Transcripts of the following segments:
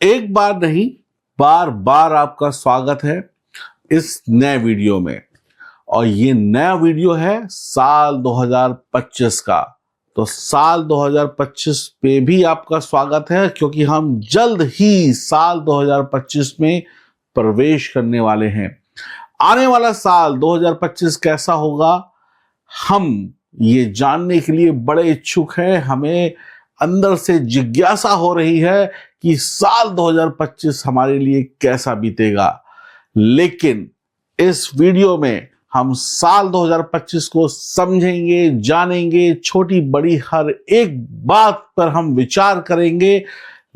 एक बार नहीं, बार बार आपका स्वागत है इस नए वीडियो में। और ये नया वीडियो है साल 2025 का। तो साल 2025 पे भी आपका स्वागत है, क्योंकि हम जल्द ही साल 2025 में प्रवेश करने वाले हैं। आने वाला साल 2025 कैसा होगा, हम ये जानने के लिए बड़े इच्छुक हैं। हमें अंदर से जिज्ञासा हो रही है कि साल 2025 हमारे लिए कैसा बीतेगा। लेकिन इस वीडियो में हम साल 2025 को समझेंगे, जानेंगे, छोटी बड़ी हर एक बात पर हम विचार करेंगे।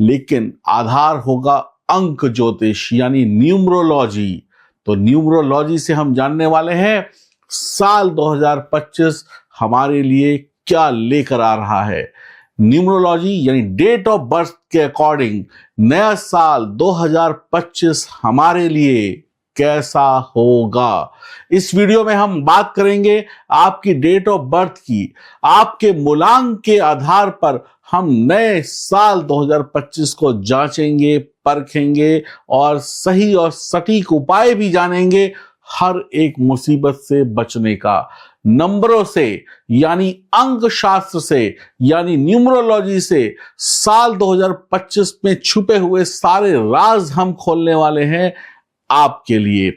लेकिन आधार होगा अंक ज्योतिष यानी न्यूमरोलॉजी। तो न्यूमरोलॉजी से हम जानने वाले हैं साल 2025 हमारे लिए क्या लेकर आ रहा है। न्यूमरोलॉजी यानी डेट ऑफ बर्थ के अकॉर्डिंग नया साल 2025 हमारे लिए कैसा होगा। इस वीडियो में हम बात करेंगे आपकी डेट ऑफ बर्थ की। आपके मूलांक के आधार पर हम नए साल 2025 को जांचेंगे, परखेंगे और सही और सटीक उपाय भी जानेंगे हर एक मुसीबत से बचने का। नंबरों से यानी अंक शास्त्र से यानी न्यूमरोलॉजी से साल 2025 में छुपे हुए सारे राज हम खोलने वाले हैं आपके लिए।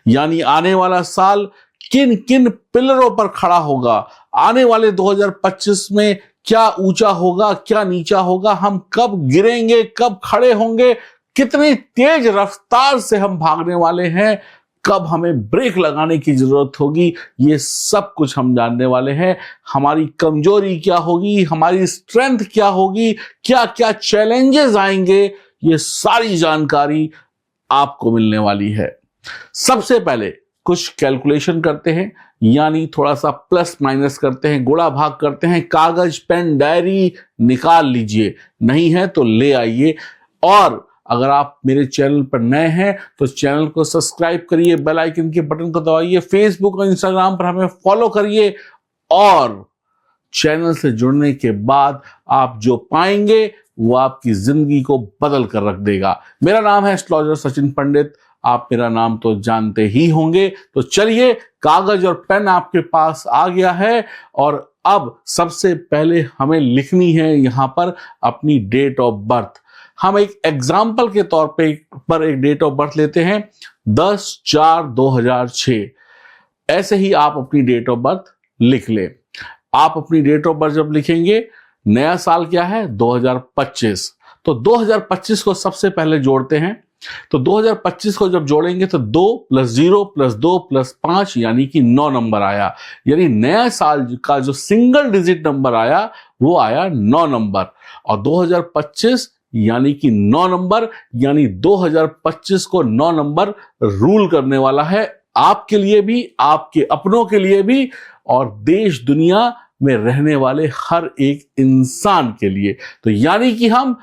यानी आने वाला साल किन किन पिलरों पर खड़ा होगा, आने वाले 2025 में क्या ऊंचा होगा, क्या नीचा होगा, हम कब गिरेंगे, कब खड़े होंगे, कितनी तेज रफ्तार से हम भागने वाले हैं, कब हमें ब्रेक लगाने की जरूरत होगी, ये सब कुछ हम जानने वाले हैं। हमारी कमजोरी क्या होगी, हमारी स्ट्रेंथ क्या होगी, क्या क्या चैलेंजेस आएंगे, ये सारी जानकारी आपको मिलने वाली है। सबसे पहले कुछ कैलकुलेशन करते हैं, यानी थोड़ा सा प्लस माइनस करते हैं, गुणा भाग करते हैं। कागज पेन डायरी निकाल लीजिए, नहीं है तो ले आइए। और अगर आप मेरे चैनल पर नए हैं तो चैनल को सब्सक्राइब करिए, बेल आइकन के बटन को दबाइए, फेसबुक और इंस्टाग्राम पर हमें फॉलो करिए। और चैनल से जुड़ने के बाद आप जो पाएंगे वो आपकी जिंदगी को बदल कर रख देगा। मेरा नाम है एस्ट्रोलॉजर सचिन पंडित, आप मेरा नाम तो जानते ही होंगे। तो चलिए, कागज और पेन आपके पास आ गया है और अब सबसे पहले हमें लिखनी है यहां पर अपनी डेट ऑफ बर्थ। हम एक एग्जाम्पल के तौर पर एक डेट ऑफ बर्थ लेते हैं 10/4/2006। ऐसे ही आप अपनी डेट ऑफ बर्थ लिख लें। आप अपनी डेट ऑफ बर्थ जब लिखेंगे, नया साल क्या है 2025, तो 2025 को सबसे पहले जोड़ते हैं। तो 2025 को जब जोड़ेंगे तो 2 + 0 + 2 + 5 यानी कि 9 नंबर आया। यानी नया साल का जो सिंगल डिजिट नंबर आया वो आया 9 नंबर। और 2025 यानी कि 9 नंबर, यानी 2025 को 9 नंबर रूल करने वाला है, आपके लिए भी, आपके अपनों के लिए भी और देश दुनिया में रहने वाले हर एक इंसान के लिए। तो यानी कि हम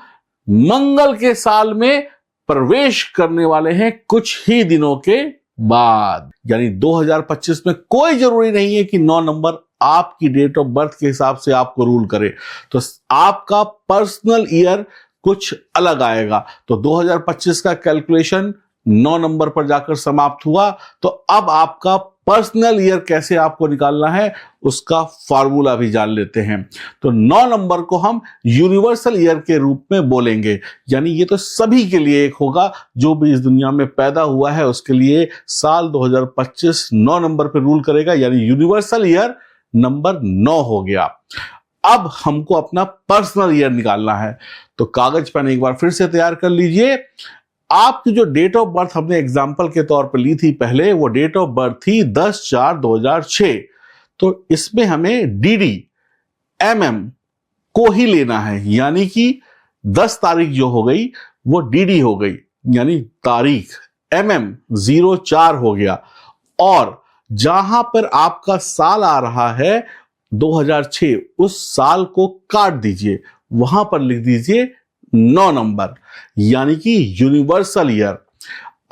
मंगल के साल में प्रवेश करने वाले हैं कुछ ही दिनों के बाद। यानी 2025 में कोई जरूरी नहीं है कि 9 नंबर आपकी डेट ऑफ बर्थ के हिसाब से आपको रूल करे। तो आपका पर्सनल ईयर कुछ अलग आएगा। तो 2025 का कैलकुलेशन 9 नंबर पर जाकर समाप्त हुआ। तो अब आपका पर्सनल ईयर कैसे आपको निकालना है उसका फॉर्मूला भी जान लेते हैं। तो 9 नंबर को हम यूनिवर्सल ईयर के रूप में बोलेंगे। यानी ये तो सभी के लिए एक होगा, जो भी इस दुनिया में पैदा हुआ है उसके लिए साल 2025 9 नंबर पर रूल करेगा। यानी यूनिवर्सल ईयर नंबर 9 हो गया। अब हमको अपना पर्सनल ईयर निकालना है। तो कागज पेन एक बार फिर से तैयार कर लीजिए। आपकी जो डेट ऑफ बर्थ हमने एग्जांपल के तौर पर ली थी पहले, वो डेट ऑफ बर्थ थी 10/4/2006। तो इसमें हमें डीडी एमएम को ही लेना है। यानी कि 10 तारीख जो हो गई वो डीडी हो गई, यानी तारीख। एमएम 04 हो गया। और जहां पर आपका साल आ रहा है 2006, उस साल को काट दीजिए, वहां पर लिख दीजिए 9 नंबर, यानी कि यूनिवर्सल ईयर।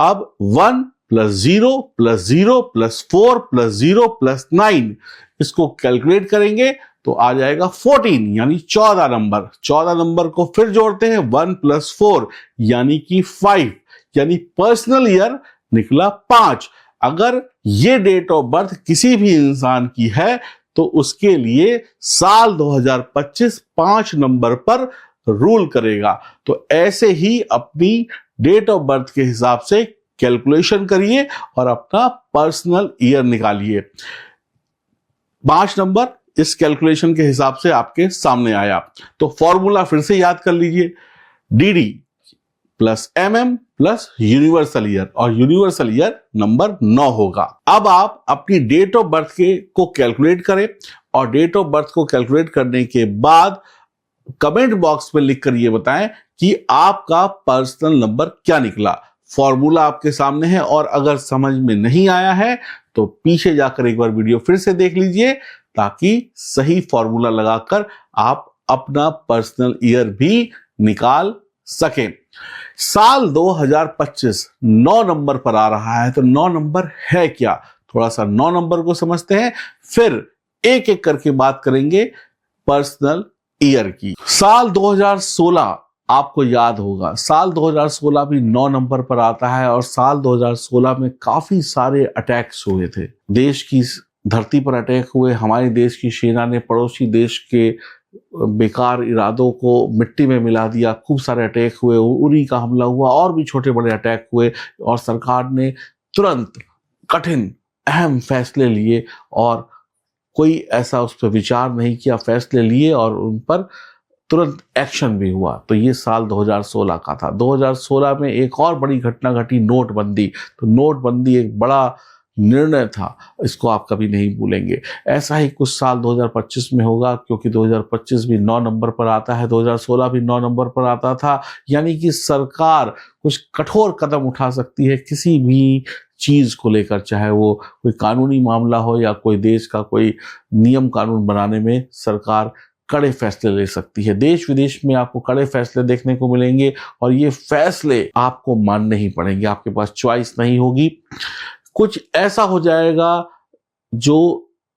अब 1 + 0 + 0 + 4 + 0 + 9 इसको कैलकुलेट करेंगे तो आ जाएगा 14 यानी 14 नंबर। 14 नंबर को फिर जोड़ते हैं 1 + 4 यानी कि 5, यानी पर्सनल ईयर निकला 5। अगर ये डेट ऑफ बर्थ किसी भी इंसान की है तो उसके लिए साल 2025 5 नंबर पर रूल करेगा। तो ऐसे ही अपनी डेट ऑफ बर्थ के हिसाब से कैलकुलेशन करिए और अपना पर्सनल ईयर निकालिए। 5 नंबर इस कैलकुलेशन के हिसाब से आपके सामने आया। तो फॉर्मूला फिर से याद कर लीजिए, D plus MM plus universal year, और यूनिवर्सल ईयर नंबर 9 होगा। अब आप अपनी डेट ऑफ बर्थ को कैलकुलेट करें और डेट ऑफ बर्थ को कैलकुलेट करने के बाद कमेंट बॉक्स में लिखकर ये बताएं कि आपका पर्सनल नंबर क्या निकला। फॉर्मूला आपके सामने है और अगर समझ में नहीं आया है तो पीछे जाकर एक बार वीडियो फिर से देख लीजिए ताकि सही फॉर्मूला लगाकर आप अपना पर्सनल ईयर भी निकाल सकें। साल 2025 9 नंबर पर आ रहा है, तो 9 नंबर है क्या, थोड़ा सा 9 नंबर को समझते हैं, फिर एक एक करके बात करेंगे पर्सनल ईयर की। साल 2016 आपको याद होगा, साल 2016 भी 9 नंबर पर आता है और साल 2016 में काफी सारे अटैक्स हुए थे। देश की धरती पर अटैक हुए, हमारे देश की सेना ने पड़ोसी देश के बेकार इरादों को मिट्टी में मिला दिया, खूब सारे अटैक हुए, उरी का हमला हुआ और भी छोटे बड़े अटैक हुए और सरकार ने तुरंत कठिन अहम फैसले लिए और कोई ऐसा उस पर विचार नहीं किया, फैसले लिए और उन पर तुरंत एक्शन भी हुआ। तो ये साल 2016 का था। 2016 में एक और बड़ी घटना घटी, नोटबंदी। तो नोटबंदी एक बड़ा निर्णय था, इसको आप कभी नहीं भूलेंगे। ऐसा ही कुछ साल 2025 में होगा, क्योंकि 2025 भी 9 नंबर पर आता है, 2016 भी 9 नंबर पर आता था। यानी कि सरकार कुछ कठोर कदम उठा सकती है किसी भी चीज को लेकर, चाहे वो कोई कानूनी मामला हो या कोई देश का कोई नियम कानून बनाने में सरकार कड़े फैसले ले सकती है। देश विदेश में आपको कड़े फैसले देखने को मिलेंगे और ये फैसले आपको मानने ही पड़ेंगे, आपके पास चॉइस नहीं होगी। कुछ ऐसा हो जाएगा जो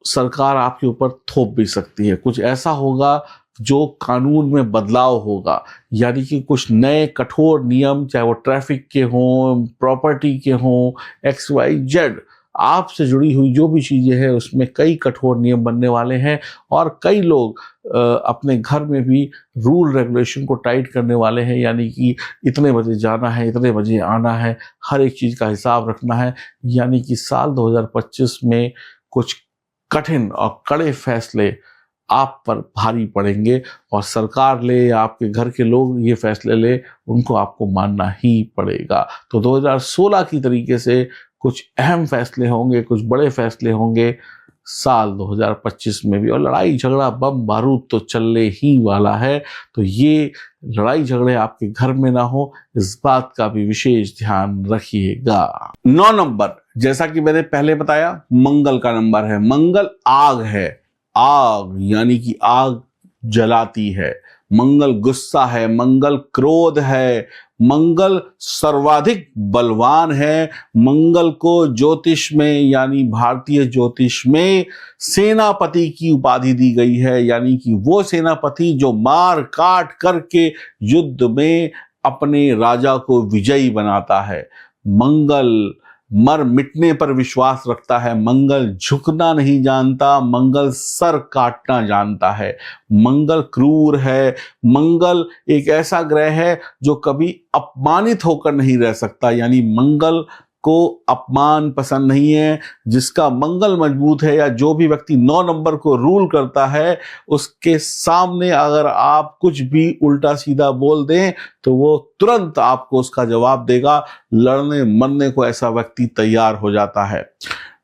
सरकार आपके ऊपर थोप भी सकती है, कुछ ऐसा होगा जो कानून में बदलाव होगा, यानी कि कुछ नए कठोर नियम, चाहे वो ट्रैफिक के हों, प्रॉपर्टी के हों, XYZ आपसे जुड़ी हुई जो भी चीजें हैं उसमें कई कठोर नियम बनने वाले हैं और कई लोग अपने घर में भी रूल रेगुलेशन को टाइट करने वाले हैं, यानी कि इतने बजे जाना है, इतने बजे आना है, हर एक चीज का हिसाब रखना है। यानी कि साल 2025 में कुछ कठिन और कड़े फैसले आप पर भारी पड़ेंगे और सरकार ले या आपके घर के लोग ये फैसले ले, उनको आपको मानना ही पड़ेगा। तो 2016 की तरीके से कुछ अहम फैसले होंगे, कुछ बड़े फैसले होंगे साल 2025 में भी, और लड़ाई झगड़ा बम बारूद तो चलने ही वाला है। तो ये लड़ाई झगड़े आपके घर में ना हो, इस बात का भी विशेष ध्यान रखिएगा। 9 नंबर जैसा कि मैंने पहले बताया मंगल का नंबर है। मंगल आग है, आग यानी कि आग जलाती है। मंगल गुस्सा है, मंगल क्रोध है, मंगल सर्वाधिक बलवान है। मंगल को ज्योतिष में यानी भारतीय ज्योतिष में सेनापति की उपाधि दी गई है, यानी कि वो सेनापति जो मार काट करके युद्ध में अपने राजा को विजयी बनाता है। मंगल मर मिटने पर विश्वास रखता है, मंगल झुकना नहीं जानता, मंगल सर काटना जानता है। मंगल क्रूर है, मंगल एक ऐसा ग्रह है जो कभी अपमानित होकर नहीं रह सकता, यानी मंगल को अपमान पसंद नहीं है। जिसका मंगल मजबूत है या जो भी व्यक्ति 9 नंबर को रूल करता है, उसके सामने अगर आप कुछ भी उल्टा सीधा बोल दें तो वो तुरंत आपको उसका जवाब देगा। लड़ने मरने को ऐसा व्यक्ति तैयार हो जाता है।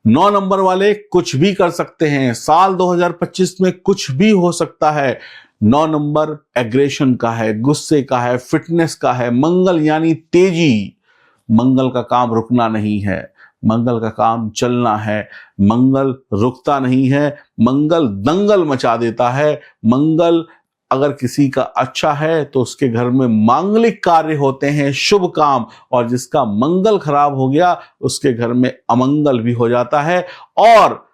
9 नंबर वाले कुछ भी कर सकते हैं, साल 2025 में कुछ भी हो सकता है। 9 नंबर एग्रेशन का है, गुस्से का है, फिटनेस का है। मंगल यानी तेजी, मंगल का काम रुकना नहीं है, मंगल का काम चलना है। मंगल रुकता नहीं है, मंगल दंगल मचा देता है। मंगल अगर किसी का अच्छा है तो उसके घर में मांगलिक कार्य होते हैं, शुभ काम, और जिसका मंगल खराब हो गया उसके घर में अमंगल भी हो जाता है। और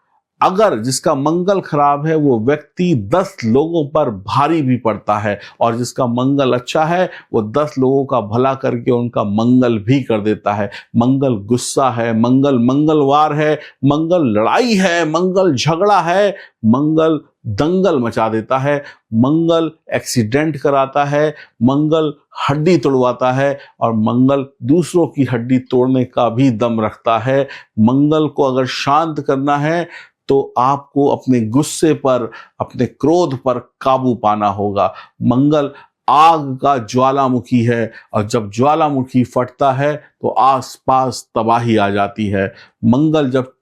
अगर जिसका मंगल खराब है वो व्यक्ति 10 लोगों पर भारी भी पड़ता है, और जिसका मंगल अच्छा है वो 10 लोगों का भला करके उनका मंगल भी कर देता है। मंगल गुस्सा है, मंगल मंगलवार है, मंगल लड़ाई है, मंगल झगड़ा है, मंगल दंगल मचा देता है, मंगल एक्सीडेंट कराता है, मंगल हड्डी तोड़वाता है, और मंगल दूसरों की हड्डी तोड़ने का भी दम रखता है। मंगल को अगर शांत करना है तो आपको अपने गुस्से पर, अपने क्रोध पर काबू पाना होगा। मंगल आग का ज्वालामुखी है, और जब ज्वालामुखी फटता है तो आसपास तबाही आ जाती है। मंगल जब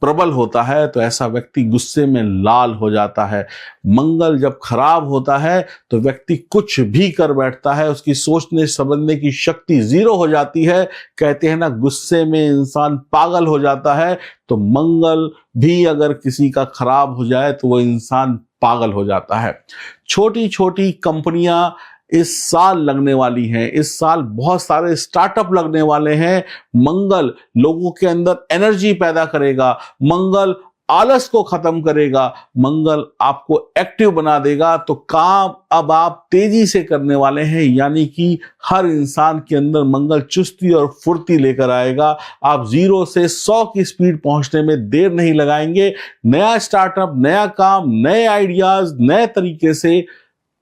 प्रबल होता है तो ऐसा व्यक्ति गुस्से में लाल हो जाता है। मंगल जब खराब होता है तो व्यक्ति कुछ भी कर बैठता है, उसकी सोचने समझने की शक्ति जीरो हो जाती है। कहते हैं ना, गुस्से में इंसान पागल हो जाता है। तो मंगल भी अगर किसी का खराब हो जाए तो वो इंसान पागल हो जाता है। छोटी छोटी कंपनियां इस साल लगने वाली हैं, इस साल बहुत सारे स्टार्टअप लगने वाले हैं। मंगल लोगों के अंदर एनर्जी पैदा करेगा, मंगल आलस को खत्म करेगा, मंगल आपको एक्टिव बना देगा। तो काम अब आप तेजी से करने वाले हैं, यानी कि हर इंसान के अंदर मंगल चुस्ती और फुर्ती लेकर आएगा। आप 0 से 100 की स्पीड पहुंचने में देर नहीं लगाएंगे। नया स्टार्टअप, नया काम, नए आइडियाज, नए तरीके से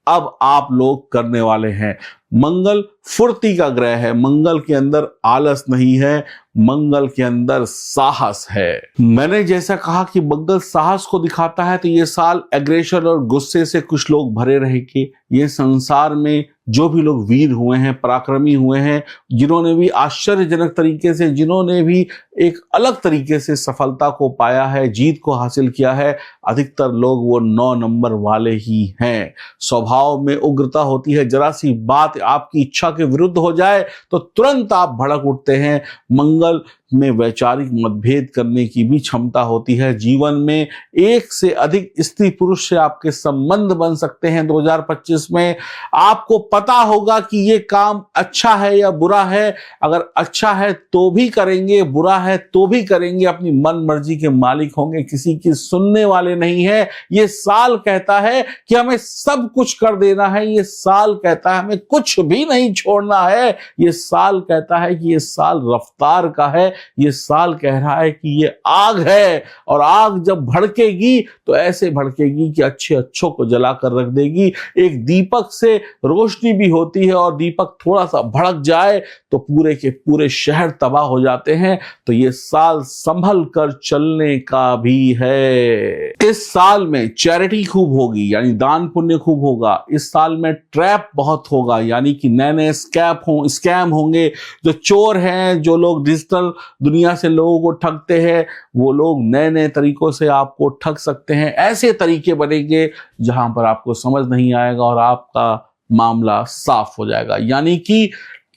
अब आप लोग करने वाले हैं। मंगल फुर्ती का ग्रह है, मंगल के अंदर आलस नहीं है, मंगल के अंदर साहस है। मैंने जैसा कहा कि मंगल साहस को दिखाता है, तो ये साल एग्रेशन और गुस्से से कुछ लोग भरे रहेंगे। ये संसार में जो भी लोग वीर हुए हैं, पराक्रमी हुए हैं, जिन्होंने भी आश्चर्यजनक तरीके से, जिन्होंने भी एक अलग तरीके से सफलता को पाया है, जीत को हासिल किया है, अधिकतर लोग वो 9 नंबर वाले ही हैं। स्वभाव में उग्रता होती है, जरा सी बात आपकी इच्छा के विरुद्ध हो जाए तो तुरंत आप भड़क उठते हैं। मंगल में वैचारिक मतभेद करने की भी क्षमता होती है। जीवन में एक से अधिक स्त्री पुरुष से आपके संबंध बन सकते हैं। 2025 में आपको पता होगा कि ये काम अच्छा है या बुरा है। अगर अच्छा है तो भी करेंगे, बुरा है तो भी करेंगे, अपनी मन मर्जी के मालिक होंगे, किसी की सुनने वाले नहीं है। ये साल कहता है कि हमें सब कुछ कर देना है, ये साल कहता है हमें कुछ भी नहीं छोड़ना है। ये साल कहता है कि ये साल रफ्तार का है। ये साल कह रहा है कि ये आग है, और आग जब भड़केगी तो ऐसे भड़केगी कि अच्छे अच्छों को जलाकर रख देगी। एक दीपक से रोशनी भी होती है, और दीपक थोड़ा सा भड़क जाए तो पूरे के पूरे शहर तबाह हो जाते हैं। तो ये साल संभल कर चलने का भी है। इस साल में चैरिटी खूब होगी, यानी दान पुण्य खूब होगा। इस साल में ट्रैप बहुत होगा, यानी कि नए नए स्कैम होंगे। जो चोर हैं, जो लोग डिजिटल दुनिया से लोगों को ठगते हैं, वो लोग नए नए तरीकों से आपको ठग सकते हैं। ऐसे तरीके बनेंगे जहां पर आपको समझ नहीं आएगा और आपका मामला साफ हो जाएगा। यानी कि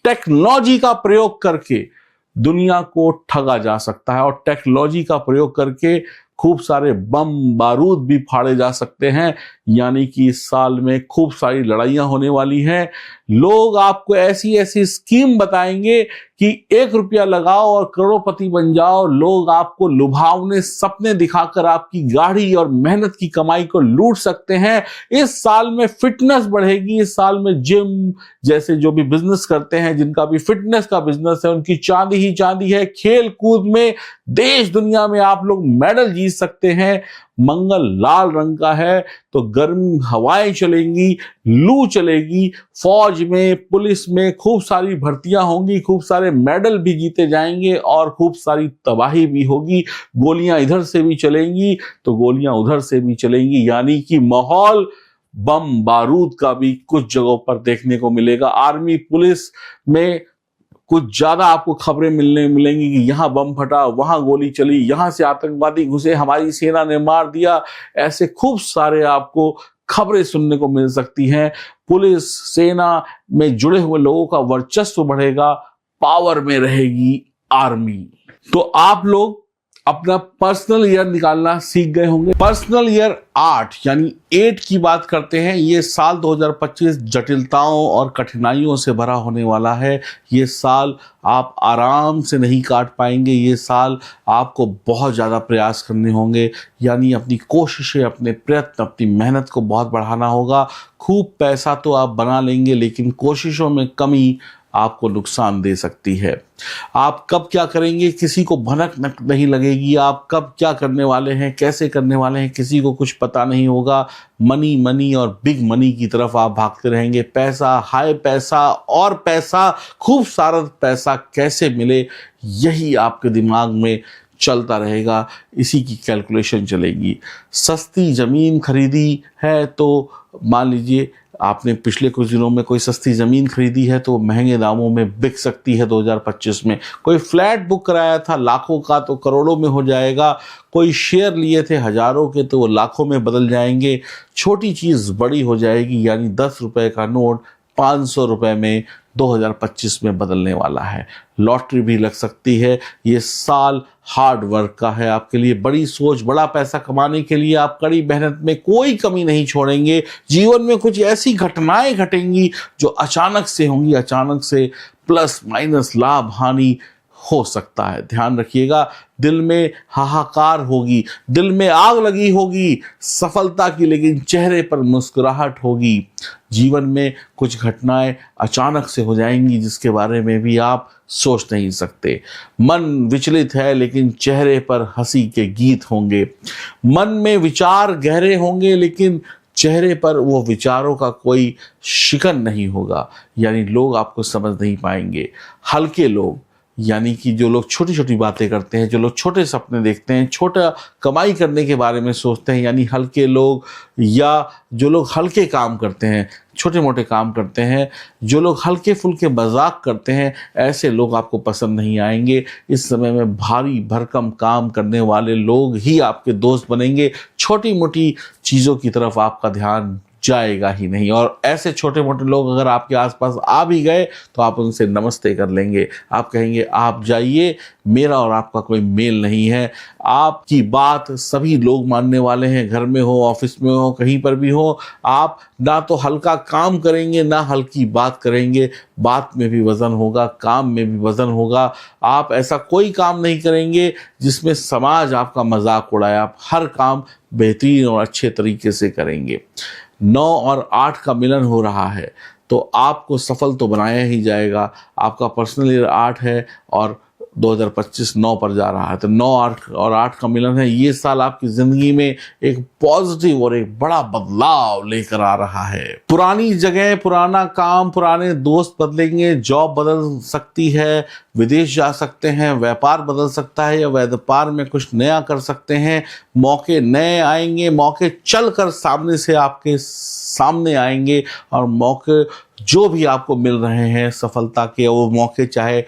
टेक्नोलॉजी का प्रयोग करके दुनिया को ठगा जा सकता है, और टेक्नोलॉजी का प्रयोग करके खूब सारे बम बारूद भी फाड़े जा सकते हैं। यानी कि इस साल में खूब सारी लड़ाइयां होने वाली हैं। लोग आपको ऐसी ऐसी स्कीम बताएंगे कि 1 रुपया लगाओ और करोड़पति बन जाओ। लोग आपको लुभावने सपने दिखाकर आपकी गाढ़ी और मेहनत की कमाई को लूट सकते हैं। इस साल में फिटनेस बढ़ेगी। इस साल में जिम जैसे जो भी बिजनेस करते हैं, जिनका भी फिटनेस का बिजनेस है, उनकी चांदी ही चांदी है। खेल कूद में देश दुनिया में आप लोग मेडल जीत सकते हैं। मंगल लाल रंग का है तो गर्म हवाएं चलेंगी, लू चलेगी। फौज में, पुलिस में खूब सारी भर्तियां होंगी, खूब सारे मेडल भी जीते जाएंगे, और खूब सारी तबाही भी होगी। गोलियां इधर से भी चलेंगी तो गोलियां उधर से भी चलेंगी। यानी कि माहौल बम बारूद का भी कुछ जगहों पर देखने को मिलेगा। आर्मी पुलिस में कुछ ज्यादा आपको खबरें मिलेंगी कि यहां बम फटा, वहां गोली चली, यहां से आतंकवादी घुसे, हमारी सेना ने मार दिया। ऐसे खूब सारे आपको खबरें सुनने को मिल सकती हैं। पुलिस सेना में जुड़े हुए लोगों का वर्चस्व बढ़ेगा, पावर में रहेगी आर्मी। तो आप लोग अपना पर्सनल ईयर निकालना सीख गए होंगे। पर्सनल ईयर 8 यानी 8 की बात करते हैं। ये साल 2025 जटिलताओं और कठिनाइयों से भरा होने वाला है। ये साल आप आराम से नहीं काट पाएंगे। ये साल आपको बहुत ज़्यादा प्रयास करने होंगे, यानी अपनी कोशिशें, अपने प्रयत्न, अपनी मेहनत को बहुत बढ़ाना होगा। खूब पैसा तो आप बना लेंगे, लेकिन कोशिशों में कमी आपको नुकसान दे सकती है। आप कब क्या करेंगे किसी को भनक नहीं लगेगी। आप कब क्या करने वाले हैं, कैसे करने वाले हैं, किसी को कुछ पता नहीं होगा। मनी मनी और बिग मनी की तरफ आप भागते रहेंगे। पैसा, हाई पैसा और पैसा, खूब सारा पैसा कैसे मिले, यही आपके दिमाग में चलता रहेगा। इसी की कैलकुलेशन चलेगी। सस्ती ज़मीन खरीदी है तो मान लीजिए आपने पिछले कुछ दिनों में कोई सस्ती ज़मीन खरीदी है तो महंगे दामों में बिक सकती है 2025 में। कोई फ्लैट बुक कराया था लाखों का तो करोड़ों में हो जाएगा। कोई शेयर लिए थे हज़ारों के तो वो लाखों में बदल जाएंगे। छोटी चीज़ बड़ी हो जाएगी, यानी 10 रुपए का नोट 500 रुपए में 2025 में बदलने वाला है। लॉटरी भी लग सकती है। ये साल हार्ड वर्क का है आपके लिए। बड़ी सोच, बड़ा पैसा कमाने के लिए आप कड़ी मेहनत में कोई कमी नहीं छोड़ेंगे। जीवन में कुछ ऐसी घटनाएं घटेंगी जो अचानक से होंगी। अचानक से प्लस माइनस, लाभ हानि हो सकता है। ध्यान रखिएगा। दिल में हाहाकार होगी, दिल में आग लगी होगी सफलता की, लेकिन चेहरे पर मुस्कुराहट होगी। जीवन में कुछ घटनाएं अचानक से हो जाएंगी जिसके बारे में भी आप सोच नहीं सकते। मन विचलित है लेकिन चेहरे पर हंसी के गीत होंगे। मन में विचार गहरे होंगे लेकिन चेहरे पर वो विचारों का कोई शिकन नहीं होगा, यानी लोग आपको समझ नहीं पाएंगे। हल्के लोग, यानी कि जो लोग छोटी छोटी बातें करते हैं, जो लोग छोटे सपने देखते हैं, छोटा कमाई करने के बारे में सोचते हैं, यानी हल्के लोग, या जो लोग हल्के काम करते हैं, छोटे मोटे काम करते हैं, जो लोग हल्के फुल्के मजाक करते हैं, ऐसे लोग आपको पसंद नहीं आएंगे। इस समय में भारी भरकम काम करने वाले लोग ही आपके दोस्त बनेंगे। छोटी मोटी चीज़ों की तरफ आपका ध्यान जाएगा ही नहीं। और ऐसे छोटे मोटे लोग अगर आपके आसपास आ भी गए तो आप उनसे नमस्ते कर लेंगे। आप कहेंगे आप जाइए, मेरा और आपका कोई मेल नहीं है। आपकी बात सभी लोग मानने वाले हैं। घर में हो, ऑफिस में हो, कहीं पर भी हो, आप ना तो हल्का काम करेंगे ना हल्की बात करेंगे। बात में भी वजन होगा, काम में भी वजन होगा। आप ऐसा कोई काम नहीं करेंगे जिसमें समाज आपका मजाक उड़ाए। आप हर काम बेहतरीन और अच्छे तरीके से करेंगे। 9 और 8 का मिलन हो रहा है तो आपको सफल तो बनाया ही जाएगा। आपका पर्सनल ईयर 8 है और 2025 9 पर जा रहा है, तो 9 और 8 का मिलन है। ये साल आपकी जिंदगी में एक पॉजिटिव और एक बड़ा बदलाव लेकर आ रहा है। पुरानी जगह, पुराना काम, पुराने दोस्त बदलेंगे। जॉब बदल सकती है, विदेश जा सकते हैं, व्यापार बदल सकता है या व्यापार में कुछ नया कर सकते हैं। मौके नए आएंगे, मौके चलकर सामने से आपके सामने आएंगे। और मौके जो भी आपको मिल रहे हैं सफलता के, वो मौके चाहे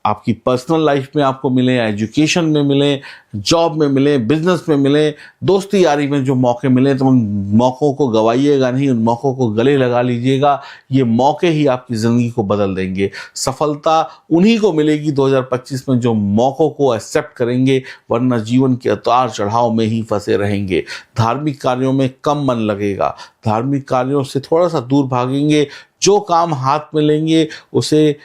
आपकी पर्सनल लाइफ में आपको मिले, एजुकेशन में मिले, जॉब में मिले, बिजनेस में मिले, दोस्ती यारी में जो मौके मिले, तो उन मौक़ों को गवाइएगा नहीं, उन मौक़ों को गले लगा लीजिएगा। ये मौके ही आपकी ज़िंदगी को बदल देंगे। सफलता उन्हीं को मिलेगी 2025 में जो मौक़ों को एक्सेप्ट करेंगे, वरना जीवन के उतार चढ़ाव में ही फंसे रहेंगे। धार्मिक कार्यों में कम मन लगेगा, धार्मिक कार्यों से थोड़ा सा दूर भागेंगे। जो काम हाथ में लेंगे उसे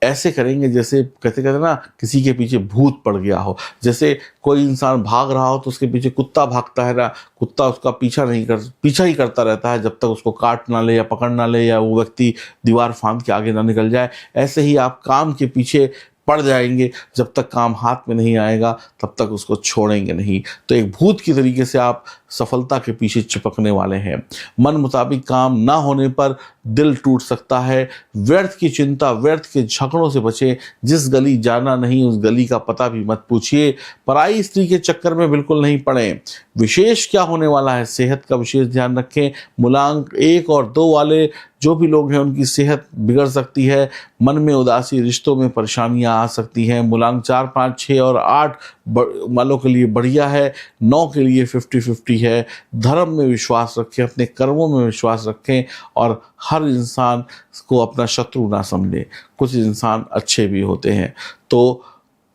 ऐसे करेंगे जैसे कहते ना, किसी के पीछे भूत पड़ गया हो। जैसे कोई इंसान भाग रहा हो तो उसके पीछे कुत्ता भागता है ना, कुत्ता उसका पीछा ही करता रहता है जब तक उसको काट ना ले या पकड़ ना ले या वो व्यक्ति दीवार फांद के आगे ना निकल जाए। ऐसे ही आप काम के पीछे पड़ जाएंगे। जब तक काम हाथ में नहीं आएगा तब तक उसको छोड़ेंगे नहीं। तो एक भूत की तरीके से आप सफलता के पीछे चिपकने वाले हैं। मन मुताबिक काम ना होने पर दिल टूट सकता है। व्यर्थ की चिंता, व्यर्थ के झगड़ों से बचें। जिस गली जाना नहीं उस गली का पता भी मत पूछिए। पराई स्त्री के चक्कर में बिल्कुल नहीं पड़ें। विशेष क्या होने वाला है, सेहत का विशेष ध्यान रखें। मूलांक 1 और 2 वाले जो भी लोग हैं उनकी सेहत बिगड़ सकती है। मन में उदासी, रिश्तों में परेशानियां आ सकती हैं। मूलांक 4, 5, 6 और 8 वालों के लिए बढ़िया है। 9 के लिए 50-50 है। धर्म में विश्वास रखें, अपने कर्मों में विश्वास रखें और हर इंसान को अपना शत्रु ना समझें। कुछ इंसान अच्छे भी होते हैं। तो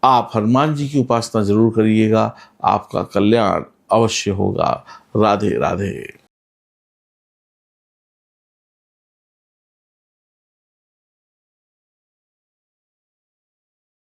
आप हनुमान जी की उपासना जरूर करिएगा, आपका कल्याण अवश्य होगा। राधे राधे।